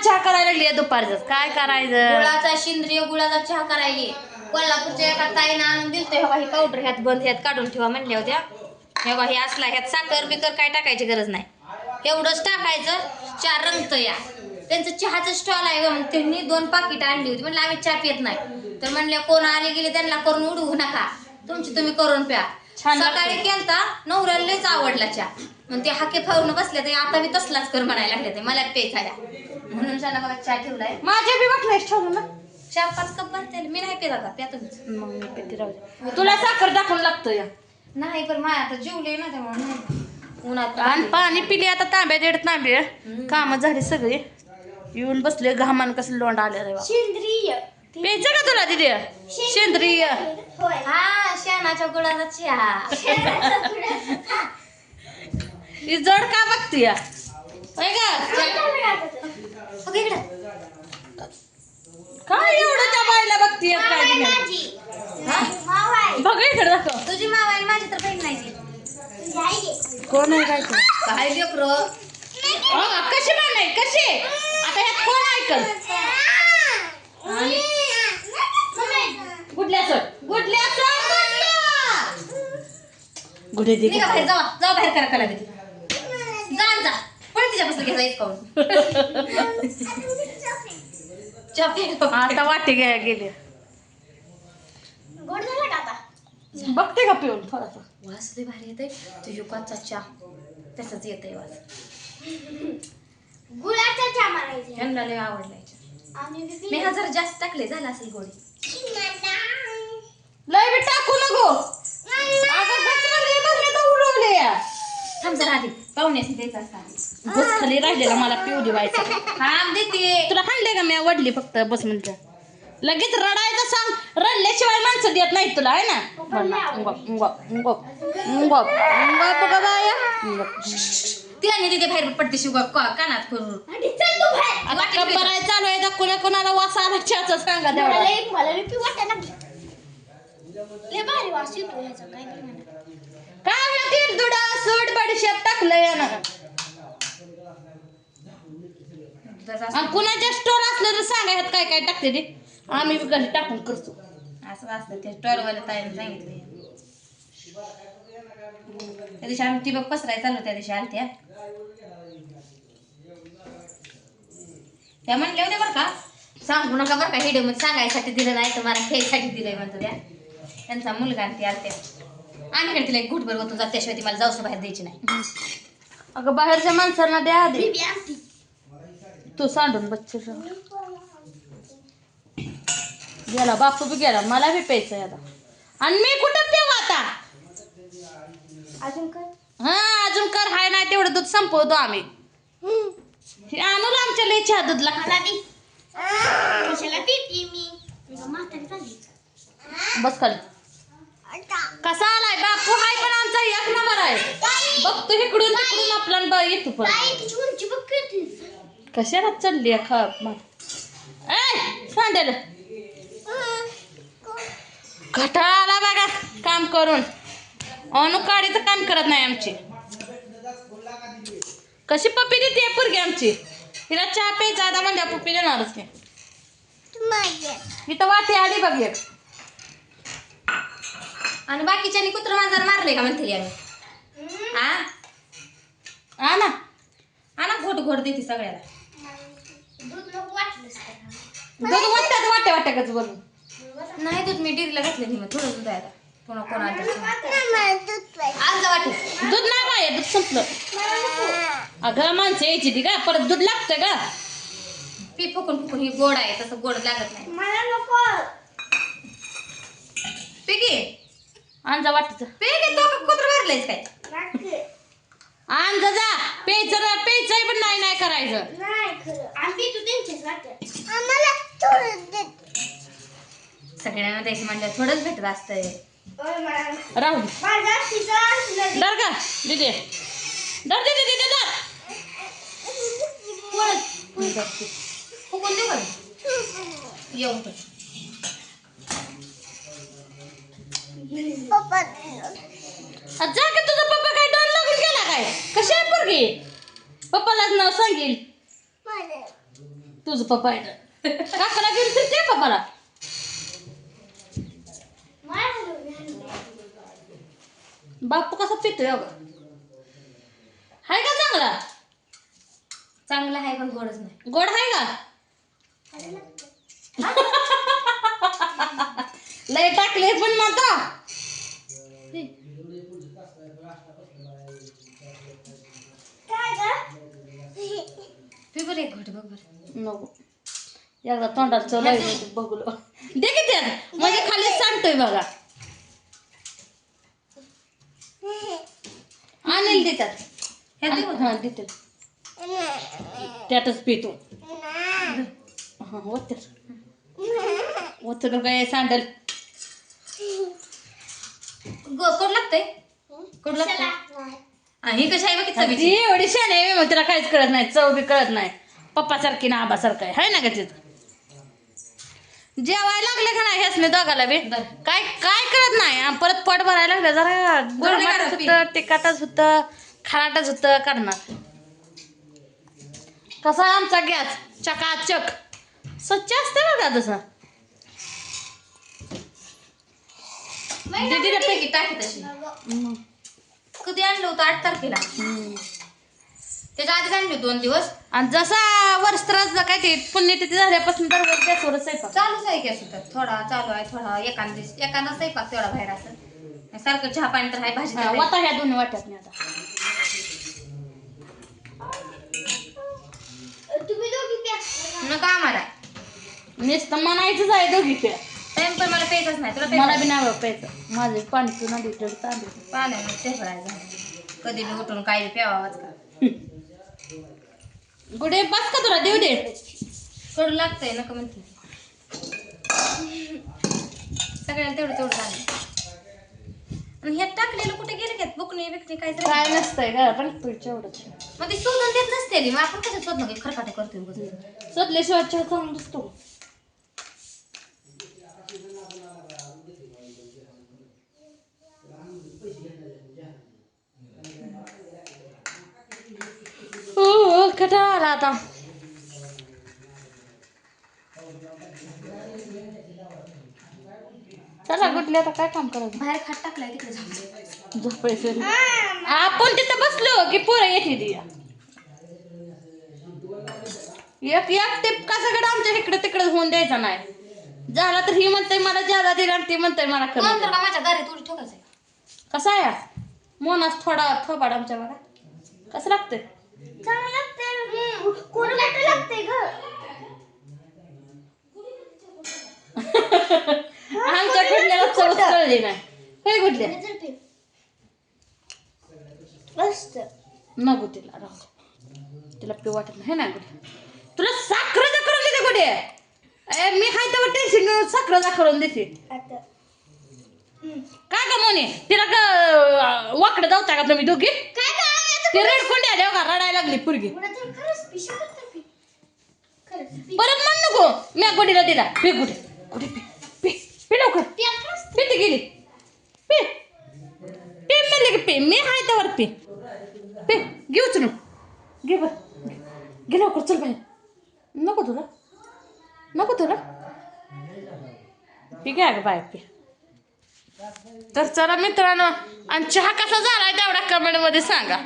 चहा करायला लागली दुपारच. काय करायचं? गुळाचा सेंद्रिय गुळाचा चहा करायली. कोल्हापूरच्या एका ताईनं आणून दिलते. हे पावडर ह्यात बंद ह्यात काढून ठेवा म्हणल्या होत्या. हे असला ह्यात साखर बिकर काय टाकायची गरज नाही. एवढंच टाकायचं. चहा रंगत या. त्यांचं चहाचं स्टॉल आहे. मग त्यांनी 2 पाकिट आणली होती. म्हणलं आम्ही चहा पित नाही. तर म्हणल्या कोण आले गेले त्यांना करून उडवू नका, तुमची तुम्ही करून प्या. सकाळी केलता नवऱ्याला लयच आवडला चहा. मग ते हाके फावून बसले तर आता मी तसलाच कर म्हणायला लागले. ते मला प्यायचा म्हणून त्यांना बघा चहा ठेवलाय. माझ्या बी वाटलं ठेवलं ना. 4-5 कप भरते. मी नाही पिला का? प्या तुम्हीच. मग मी पिते राहू. तुला साखर टाकून लागतं या. नाही पण माझ्या आता जेवले ना त्यामुळे नाही. उन्हात आणि पाणी पिले आता तांब्या 1.5 तांबे. कामं झाली सगळी. येऊन बसले घामान कसं लोंड आले रे. सेंद्रिय प्यायचं का तुला दिदी? सेंद्रिय. हा शेणाच्या गुळाचा चहा. ही जड का बघती या? होय इकडे काय एवढं त्या बायला बघती काय बघ इकडे दाखव. तुझी माव आहे माझी तर बहीण नाही. कोण आहे काय काय लेकर कशी मानाय कशी आता ह्यात कोण ऐकल? गुढे दे बाहेर जावा बाहेर करा कला दिदी. जा पण तिच्यापासून घ्यायचा एक पाऊन. आता वाटे घ्या गेले. गोड झाला का आता? बघते का पिऊन थोडासा वास लय भारी येते. तुझी कच्चा चहा तसंच येतंय वास. गुळाचा चहा मारायचा. ह्यांना लय आवडलाय. मी हा जरा जास्त टाकले झाला असेल गोडी. लय बी टाकू नको. थांब जरा आधी पाहुण्यास द्यायचा असता. बस खाली राहिलेला मला पिऊ दिवायचा. थांब देते. तुला हाणले का मी वडली फक्त बस म्हणलं. लगेच रडायचं सांग. रडल्याशिवाय माणसं देत नाहीत तुला आहे ना. तिला तिथे बाहेर पडते शिव कानात करून. बराय चालू आहे. कोणाला वास आला चहाचा सांगा तेवढा. मला बी पिऊ वाटायला लागलं. लय भारी वास येतो ह्याचा. काय बी म्हणा. काय म्हणतील दुडा सूट बडीशेप टाकलं यानं. आणि कुणाच्या स्टोर असलं तर सांगा ह्यात काय काय टाकते ते. आम्ही घरी टाकून करतो. असं असतं ते स्टॉलवाल्या ताईने सांगितलं. त्या दिवशी आम्ही टिबक पसराय चालू त्या दिवशी आलत्या. त्या म्हणल्या होत्या बरं का सांगू नका बरं का व्हिडिओ मध्ये सांगायसाठी दिलं नाही तर मला खेळसाठी दिलंय म्हणतो त्या. त्यांचा मुलगा आणि ती आलत्या. आणि तिला एक घुटभर होतो त्याशिवाय ती मला जाऊस बाहेर द्यायची नाही. अगं बाहेरच्या माणसांना द्या आधी. तू सांडून बच्चे गेला. बापू बी गेला. मला बी प्यायचंय आता. आणि मी कुठं पिऊ आता? अजून काय? हा अजून कर हाय नाही तेवढं दूध संपवतो आम्ही. आणू आमच्या लय चहा दूध लागतं. कशाला पिते मी? म्हातारी झाली. बस खाली. कसा आलाय बापू? हाय पण आमचा एक नंबर आहे. बघतो इकडून तिकडून आपल्याला येतो पण. उंची बघ किती. कशाला चढली खप सांडेल. घटाला बघा काम करून. अनुकाडीचं काम करत नाही आमची. कशी पप्पी देते पोरगी आमची. तिला चहा प्यायचा आता म्हणजे पप्पी देणारच की. इथं वाटी आली बघ एक. आणि बाकीच्यांनी कुत्र मांजर मारले का म्हणते आम्ही. हा ना आणा घोट घोट देते सगळ्याला. दूध नको वाटलंस का? दूध वाटतात वाट्या वाट्याकच बोलून. नाही दूध मी डेअरीला घातलं नाही. मग थोडं दूध आहे आता. पुन्हा कोण आज वाटे दूध नाही पाहिजे. दूध संपलं. अगं माणसं यायची ती का परत दूध लागतं का? पी फुकून फुकून ही गोड आहे तसं गोड लागत नाही. मला नको. पे घे. आणजा वाटचं. पे घे. तो कुत्र मारलेस काय? आण जा. प्यायचंय पण नाही करायचं. नाही खरं. आम्ही तू त्यांच्याच वाटत. आम्हाला थोडं दे. सगळ्यांना द्यायचं म्हणलं थोडंच भेटत असतंय. राहू डर का दिदी. डर दिदी दिदी डर. फुकून दे बरं. येऊन पण जा की तुझा पप्पा काय डोल लागून गेला काय? कशी आहे पोरगी? पप्पालाच नाव सांगेल. तुझं पप्पा आहे काकाला घेऊन फिरते पप्पाला. बापू कसा पितोय अगं हाय का चांगला. चांगलं आहे पण गोडच नाही. गोड आहे का. लय टाकले पण माता. पेपर एक घोट बघ बरं. नको एकदा तोंडात चलाय बघलो दे की त्यात म्हणजे खाली सांगतोय बघा. आणेल देतात हा देते त्यातच पितो. हा ओतर काय सांडल कोड लागतंय. कोड लागतंय. ही कशी आहे बघ किती ती एवढी शान आहे मग तिला काहीच कळत नाही. चव बी कळत नाही. पप्पासारखी ना आबासारखं आहे हाय ना का तिथं. जेवायला लागले का नाही ह्यासने दोघाला बी काय काय कळत नाही. आणि परत पोट भरायला लागलं जरा गोडमाटच होतं तिखटच होतं खराटच होतं करणार. कसा आमचा गॅस चकाचक स्वच्छ असते बघा तसं. दीदीला पैकी टाकी तशी. कधी आणलं होतं 8 तारखेला. त्याच्या आधीच आणली 2 दिवस. आणि जसा वर्षत्रास काय ते पुण्यतिथी झाल्यापासून तर गॅसवरच स्वयंपाक चालूच आहे गॅस होता. थोडा चालू आहे थोडा एखादा स्वयंपाक तेवढा बाहेर असं सारखं चहा पाणी तर आहे भाजी तर आहे. वाटा ह्या दोन्ही वाट्यात नाही आता. तुम्ही दोघी प्या. मग आम्हाला नुसतं म्हणायचंच आहे दोघी ते. टाइम पण मला प्यायचंच नाही. तुला मला बी नाही बाबा प्यायचं. माझं पाणी पिऊन आली तेवढं तांदूळ पाण्याने ठेवायचं कधी बी उठून काही प्यावाच का. गुडे बस का तुला देऊ दे. कडू लागतंय नका म्हणते. सगळ्यांना तेवढं तेवढं झालं. आणि ह्यात टाकलेलं कुठे गेलं का बुकणी बिकणी काहीच काय नसतंय का पण तुझ्या एवढंच मग ते शोधून देत नसते मग आपण कसं शोधणं खरकाटे करतोय. सदल्याशिवाय चहा चांगला दिसतो. कंटाळा आला आता. चला कुठले आता काय काम करायचं. बाहेर खाट टाकलाय तिकडे जाऊन झोपायचं. आपण तिथं बसलो की पोरं येते ती एक एक ते कसं आमच्या इकडे तिकडे होऊन द्यायचा नाही. झाला तर ही म्हणते मला ज्यादा दिला आणि ती म्हणते मला कमी नंतर दिला. का माझ्या दारी तुझी ठोकायचं कसा आहे मोनास थोडा थोबाड आमच्या बघा कसं लागतंय. चांगलं लागतंय. कोरडं लागतंय ग. आमच्या कुठल्याला चवच कळली नाही. काय कुठल्या मस्त. नको तिला राहू दे. तिला पिऊ वाटत नाही ना कुठे. तुला साखरेचा करून देते कुठे. मी हाय तर टेन्शन साखरेचा करून देते. आता काय का मोने तिला वाकडं जाऊता का तुम्ही दोघी. काय काय ती रडकोंडी आल्या का रडायला लागली पुरगी. खरंच पिशवत पी. खरंच परत म्हण नको मी गोडीला दिला पी कुठे कुठे पी पी पी लवकर प्या खरंच. पिती गेली पी पी म्हणले की पी मी हाय त्यावर पी पी घेऊच नु घे बर घे लवकर चल बाहेर. नको तुला नको तुला पी घ्या ग बाय पी. तर चला मित्रांनो आणि चहा कसा झालाय तेवढा कमेंट मध्ये सांगा.